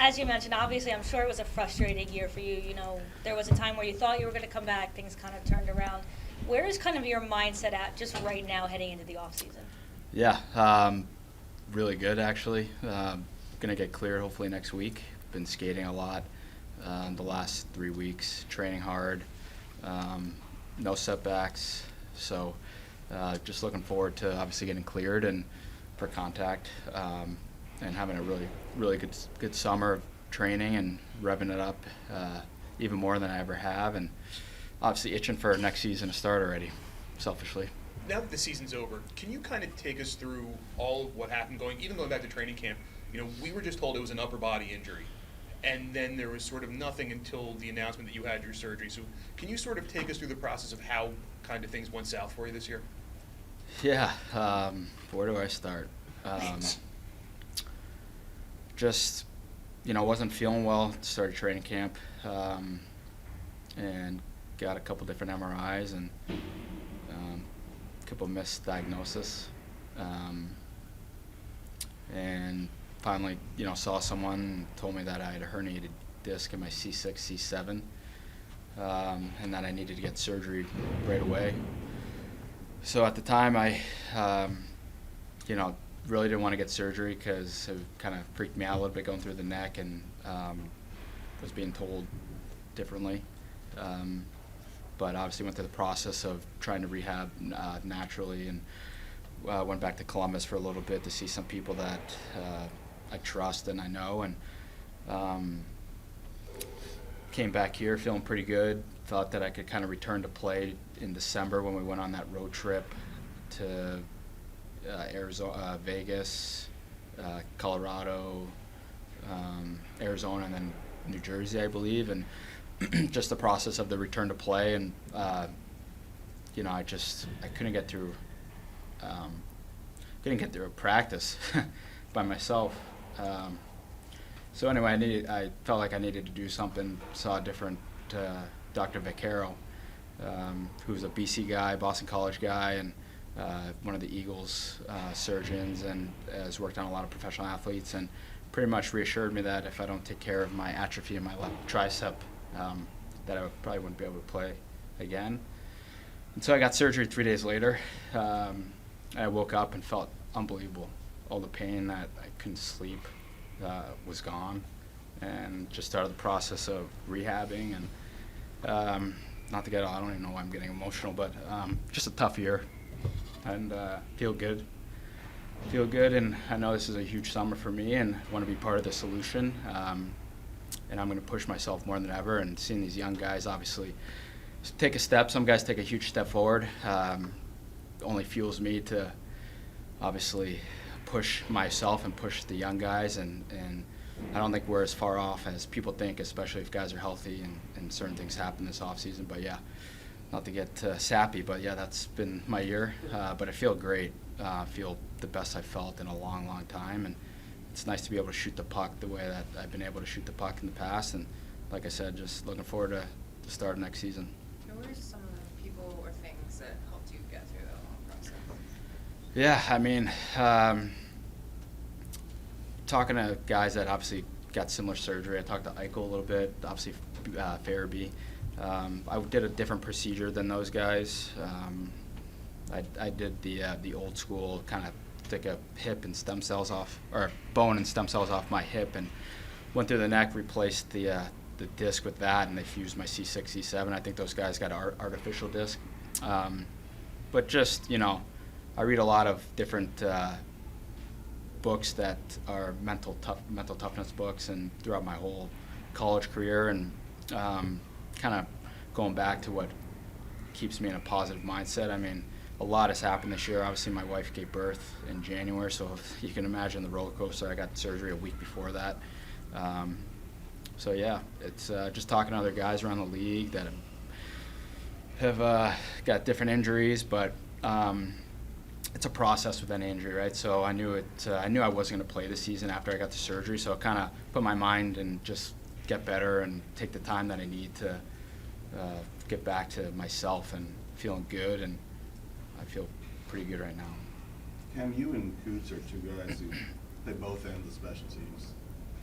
as you mentioned, obviously, I'm sure it was a frustrating year for you. You know, there was a time where you thought you were going to come back, things kind of turned around. Where is kind of your mindset at just right now heading into the off season? Yeah, really good actually. Gonna get cleared hopefully next week. Been skating a lot the last 3 weeks, training hard, no setbacks. So just looking forward to obviously getting cleared and for contact and having a really good summer of training and revving it up even more than I ever have, and obviously itching for next season to start already, selfishly. Now that the season's over, can you kind of take us through all of what happened even going back to training camp? You know, we were just told it was an upper body injury, and then there was sort of nothing until the announcement that you had your surgery. So can you sort of take us through the process of how kind of things went south for you this year? Yeah, where do I start? Just, wasn't feeling well, started training camp, and got a couple different MRIs and a couple misdiagnoses, and finally, saw someone and told me that I had a herniated disc in my C6, C7, and that I needed to get surgery right away. So at the time, I, really didn't want to get surgery because it kind of freaked me out a little bit going through the neck, and was being told differently. But obviously went through the process of trying to rehab naturally, and went back to Columbus for a little bit to see some people that I trust and I know, and came back here feeling pretty good. Thought that I could kind of return to play in December when we went on that road trip to Arizona, Vegas, Colorado, Arizona, and then New Jersey, I believe, and just the process of the return to play, and I couldn't get through a practice by myself. So anyway, I felt like I needed to do something. Saw a different Dr. Vaccaro, who's a BC guy, Boston College guy, and one of the Eagles surgeons, and has worked on a lot of professional athletes, and pretty much reassured me that if I don't take care of my atrophy in my left tricep, that I probably wouldn't be able to play again. And so I got surgery 3 days later. I woke up and felt unbelievable. All the pain that I couldn't sleep was gone, and just started the process of rehabbing. And not to get, I don't even know why I'm getting emotional, but just a tough year, and feel good, and I know this is a huge summer for me, and want to be part of the solution. And I'm going to push myself more than ever, and seeing these young guys obviously take a step. Some guys take a huge step forward. Only fuels me to obviously push myself and push the young guys, and I don't think we're as far off as people think, especially if guys are healthy and certain things happen this off season. But yeah, not to get sappy, but yeah, that's been my year. But I feel great. I feel the best I've felt in a long, long time, and it's nice to be able to shoot the puck the way that I've been able to shoot the puck in the past. And like I said, just looking forward to the start of next season. What are some of the people or things that helped you get through that long process? Yeah, I mean, talking to guys that obviously got similar surgery. I talked to Eichel a little bit, obviously Farabee. I did a different procedure than those guys. I did the old school kind of take a hip and stem cells off, or bone and stem cells off my hip, and went through the neck, replaced the disc with that, and they fused my C6, C7. I think those guys got an artificial disc. But just, I read a lot of different books that are mental toughness books, and throughout my whole college career, and kind of going back to what keeps me in a positive mindset. I mean, a lot has happened this year. Obviously, my wife gave birth in January, so if you can imagine the roller coaster. I got surgery a week before that. So yeah, it's just talking to other guys around the league that have got different injuries, but it's a process with any injury, right? So I knew I wasn't going to play this season after I got the surgery, so I kind of put my mind and just get better and take the time that I need to get back to myself and feeling good, and I feel pretty good right now. Cam, you and Coots are two guys who play both ends of special teams.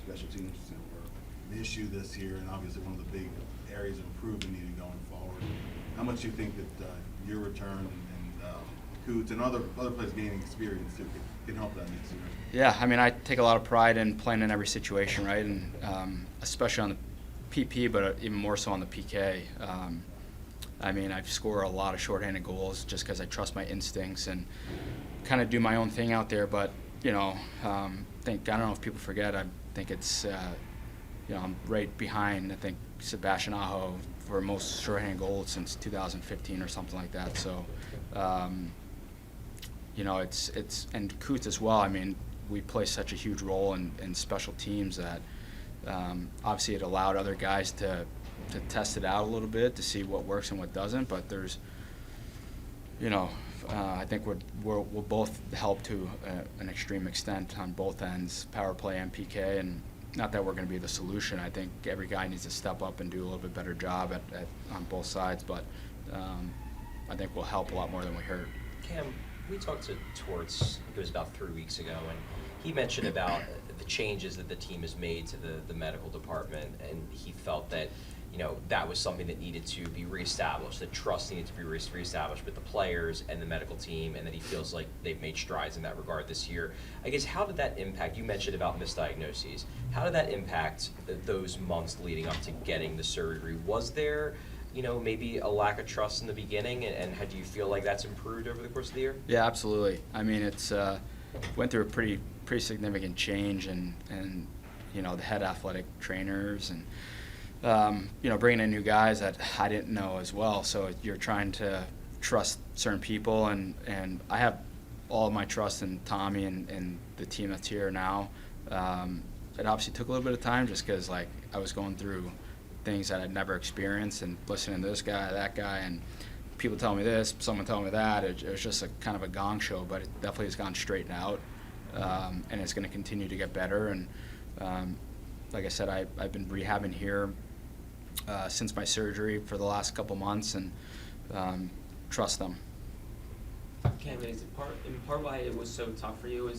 special teams were an issue this year, and obviously one of the big areas of improvement needed going forward. How much do you think that your return and Coots and other players gaining experience can help that next year? Yeah, I mean, I take a lot of pride in playing in every situation, right? And especially on the PP, but even more so on the PK. I mean, I score a lot of shorthanded goals just because I trust my instincts and kind of do my own thing out there. But you know, I don't know if people forget. I think it's I'm right behind. I think Sebastian Aho for most shorthanded goals since 2015 or something like that. So. It's and Coots as well. I mean, we play such a huge role in special teams that obviously it allowed other guys to test it out a little bit to see what works and what doesn't. But there's, I think we'll both help to an extreme extent on both ends, power play and PK. And not that we're going to be the solution. I think every guy needs to step up and do a little bit better job on both sides. But I think we'll help a lot more than we hurt. Cam, we talked to Torts, I think it was about 3 weeks ago, and he mentioned about the changes that the team has made to the medical department, and he felt that, that was something that needed to be reestablished, that trust needed to be reestablished with the players and the medical team, and that he feels like they've made strides in that regard this year. I guess, how did that impact, you mentioned about misdiagnoses, how did that impact those months leading up to getting the surgery? Was there maybe a lack of trust in the beginning, and how do you feel like that's improved over the course of the year? Yeah, absolutely. I mean, it's went through a pretty significant change, and the head athletic trainers, and bringing in new guys that I didn't know as well. So you're trying to trust certain people, and I have all of my trust in Tommy and the team that's here now. It obviously took a little bit of time just because I was going through things that I'd never experienced and listening to this guy, that guy, and people tell me this, someone tell me that. It was just a kind of a gong show, but it definitely has gone straightened out, and it's going to continue to get better. And like I said, I've been rehabbing here since my surgery for the last couple months, and trust them. Cam, is it in part why it was so tough for you?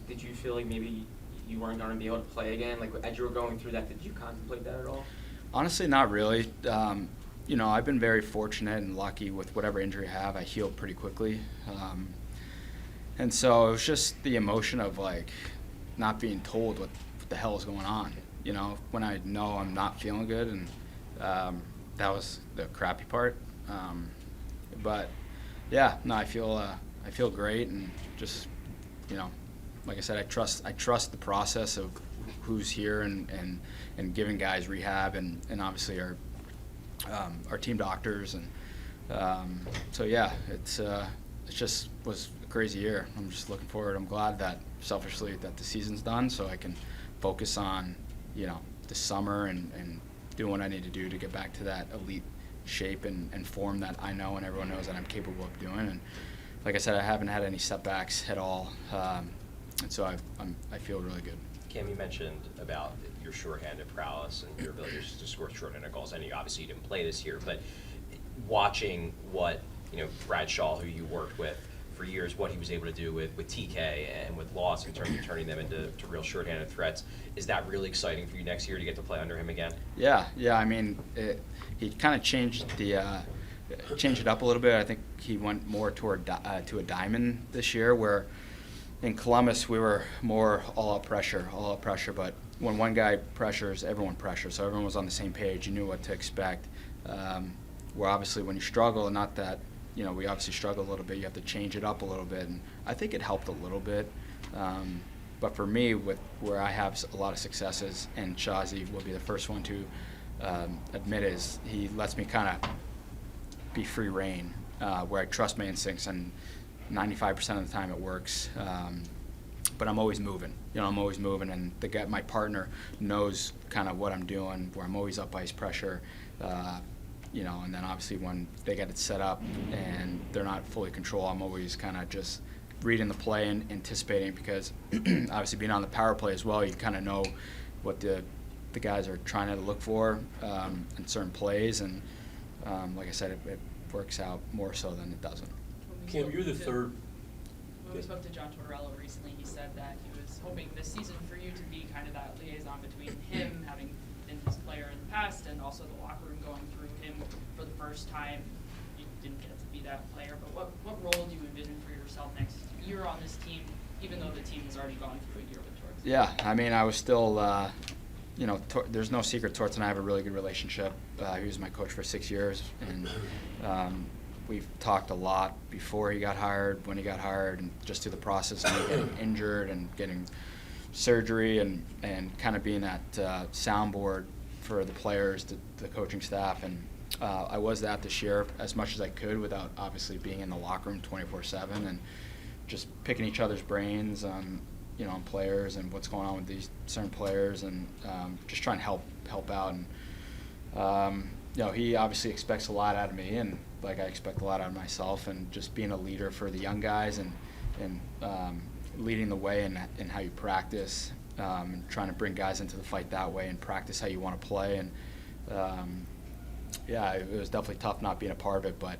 Did you feel like maybe you weren't going to be able to play again? Like, as you were going through that, did you contemplate that at all? Honestly, not really. I've been very fortunate and lucky with whatever injury I have. I healed pretty quickly. And so it was just the emotion of, not being told what the hell is going on. When I know I'm not feeling good, and that was the crappy part. But, yeah, no, I feel great, and just, like I said, I trust the process of who's here and giving guys rehab, and obviously our team doctors, and so yeah, it just was a crazy year. I'm just looking forward. I'm glad that selfishly that the season's done, so I can focus on the summer and doing what I need to do to get back to that elite shape and form that I know and everyone knows that I'm capable of doing. And like I said, I haven't had any setbacks at all. And so I feel really good. Cam, you mentioned about your shorthanded prowess and your ability to score shorthanded goals. I know obviously you didn't play this year, but watching what Brad Shaw, who you worked with for years, what he was able to do with TK and with Loss in terms of turning them into real shorthanded threats, is that really exciting for you next year to get to play under him again? Yeah. I mean, he kind of changed it up a little bit. I think he went more toward to a diamond this year, where in Columbus we were more all out pressure. But when one guy pressures, everyone pressures. So everyone was on the same page. You knew what to expect. Where obviously when you struggle, not that we obviously struggle a little bit. You have to change it up a little bit, and I think it helped a little bit. But for me, with where I have a lot of successes, and Shazi will be the first one to admit, is he lets me kind of be free reign, where I trust my instincts, and 95% of the time it works. But I'm always moving. I'm always moving, and my partner knows kind of what I'm doing, where I'm always up ice pressure. And then obviously when they get it set up and they're not fully control, I'm always kind of just reading the play and anticipating, because obviously being on the power play as well, you kind of know what the guys are trying to look for in certain plays, and like I said, it works out more so than it doesn't. Cam, you're the third. When we spoke to John Tortorella recently, he said that he was hoping this season for you to be kind of that liaison between him, having been his player in the past, and also the locker room going through him for the first time. You didn't get to be that player, but what role do you envision for yourself next year on this team, even though the team has already gone through a year with Torts? Yeah, I mean, I was still, there's no secret. Torts and I have a really good relationship. He was my coach for 6 years, and we've talked a lot before he got hired, when he got hired, and just through the process of me getting injured and getting surgery and kind of being that soundboard for the players, the coaching staff. And I was that this year as much as I could without obviously being in the locker room 24/7 and just picking each other's brains on players and what's going on with these certain players, and just trying to help out. And he obviously expects a lot out of me, and like I expect a lot out of myself, and just being a leader for the young guys and leading the way in how you practice, and trying to bring guys into the fight that way and practice how you want to play. And it was definitely tough not being a part of it, but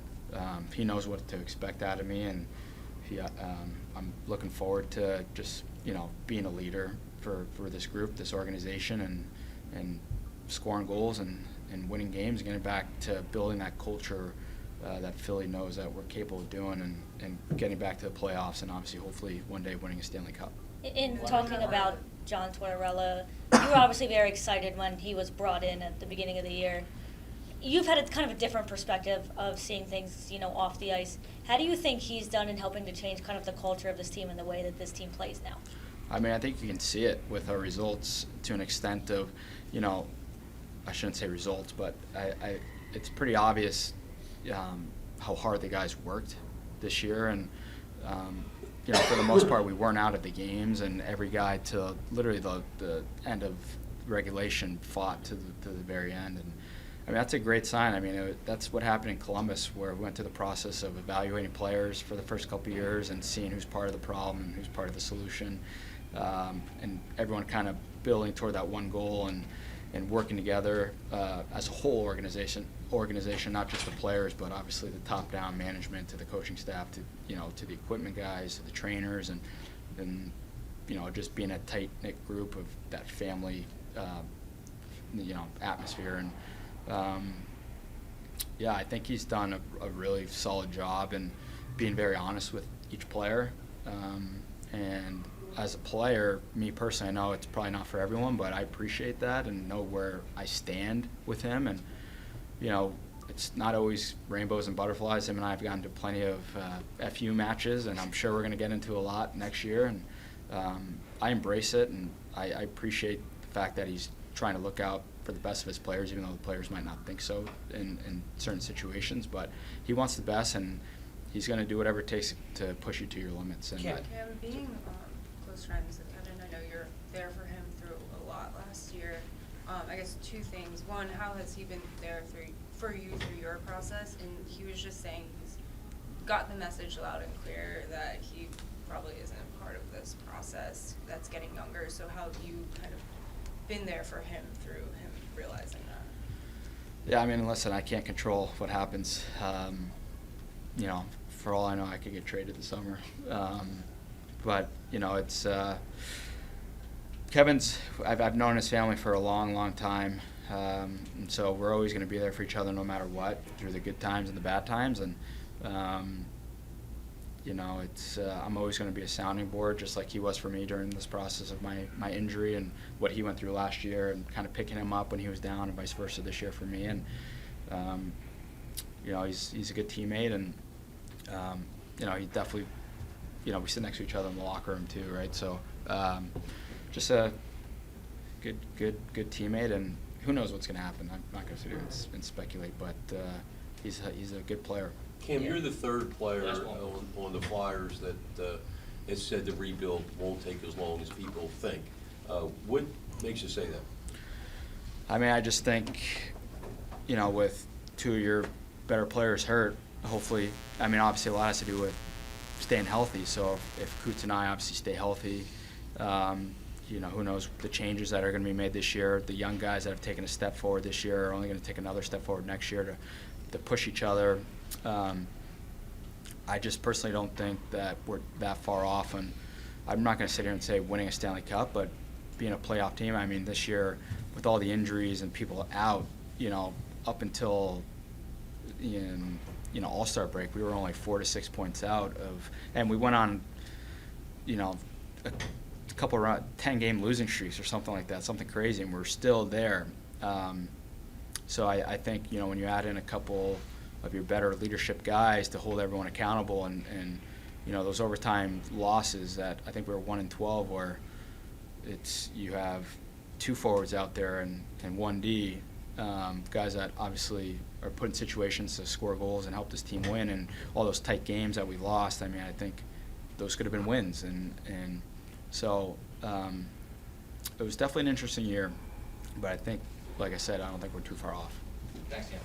he knows what to expect out of me, and I'm looking forward to just being a leader for this group, this organization, and scoring goals and winning games, getting back to building that culture that Philly knows that we're capable of doing, and getting back to the playoffs, and obviously hopefully one day winning a Stanley Cup. In talking about John Tortorella, you were obviously very excited when he was brought in at the beginning of the year. You've had a kind of a different perspective of seeing things, off the ice. How do you think he's done in helping to change kind of the culture of this team and the way that this team plays now? I mean, I think you can see it with our results to an extent of, I shouldn't say results, but it's pretty obvious how hard the guys worked this year. And, for the most part, we weren't out of the games, and every guy to literally the end of regulation fought to the very end. And I mean, that's a great sign. I mean, that's what happened in Columbus, where we went through the process of evaluating players for the first couple of years and seeing who's part of the problem and who's part of the solution, and everyone kind of building toward that one goal and working together as a whole organization, not just the players, but obviously the top-down management, to the coaching staff, to the equipment guys, to the trainers, and just being a tight-knit group of that family, atmosphere. And I think he's done a really solid job in being very honest with each player. And as a player, me personally, I know it's probably not for everyone, but I appreciate that and know where I stand with him. And, it's not always rainbows and butterflies. Him and I have gotten to plenty of FU matches, and I'm sure we're going to get into a lot next year. And I embrace it, and I appreciate the fact that he's trying to look out for the best of his players, even though the players might not think so in certain situations. But he wants the best, and he's going to do whatever it takes to push you to your limits. And Cam, being close friends with Kevin, I know you're there for him through a lot last year. I guess two things. One, how has he been there for you through your process? And he was just saying he's got the message loud and clear that he probably isn't a part of this process that's getting younger. So how have you kind of been there for him through him realizing that? Yeah, I mean, listen, I can't control what happens. For all I know, I could get traded this summer. But it's Kevin's. I've known his family for a long, long time, and so we're always going to be there for each other, no matter what, through the good times and the bad times. And it's I'm always going to be a sounding board, just like he was for me during this process of my injury and what he went through last year, and kind of picking him up when he was down, and vice versa this year for me. And he's a good teammate, and he definitely, we sit next to each other in the locker room too, right? So just a good teammate, and who knows what's going to happen. I'm not going to sit here and speculate, but he's a good player. Cam, you're the third player on the Flyers that has said the rebuild won't take as long as people think. What makes you say that? I mean, I just think, with two of your better players hurt, hopefully, I mean, obviously a lot has to do with staying healthy. So if Coots and I obviously stay healthy, who knows the changes that are going to be made this year. The young guys that have taken a step forward this year are only going to take another step forward next year to push each other. I just personally don't think that we're that far off on I'm not going to sit here and say winning a Stanley Cup, but being a playoff team. I mean, this year with all the injuries and people out, up until All-Star break, we were only 4 to 6 points out of, and we went on, a couple of 10-game losing streaks or something like that, something crazy, and we're still there. So I think, when you add in a couple of your better leadership guys to hold everyone accountable, and those overtime losses that I think we were 1-12, where you have 2 forwards out there and 1D, guys that obviously are put in situations to score goals and help this team win, and all those tight games that we lost. I mean, I think those could have been wins, and so it was definitely an interesting year, but I think, like I said, I don't think we're too far off. Thanks, Cam.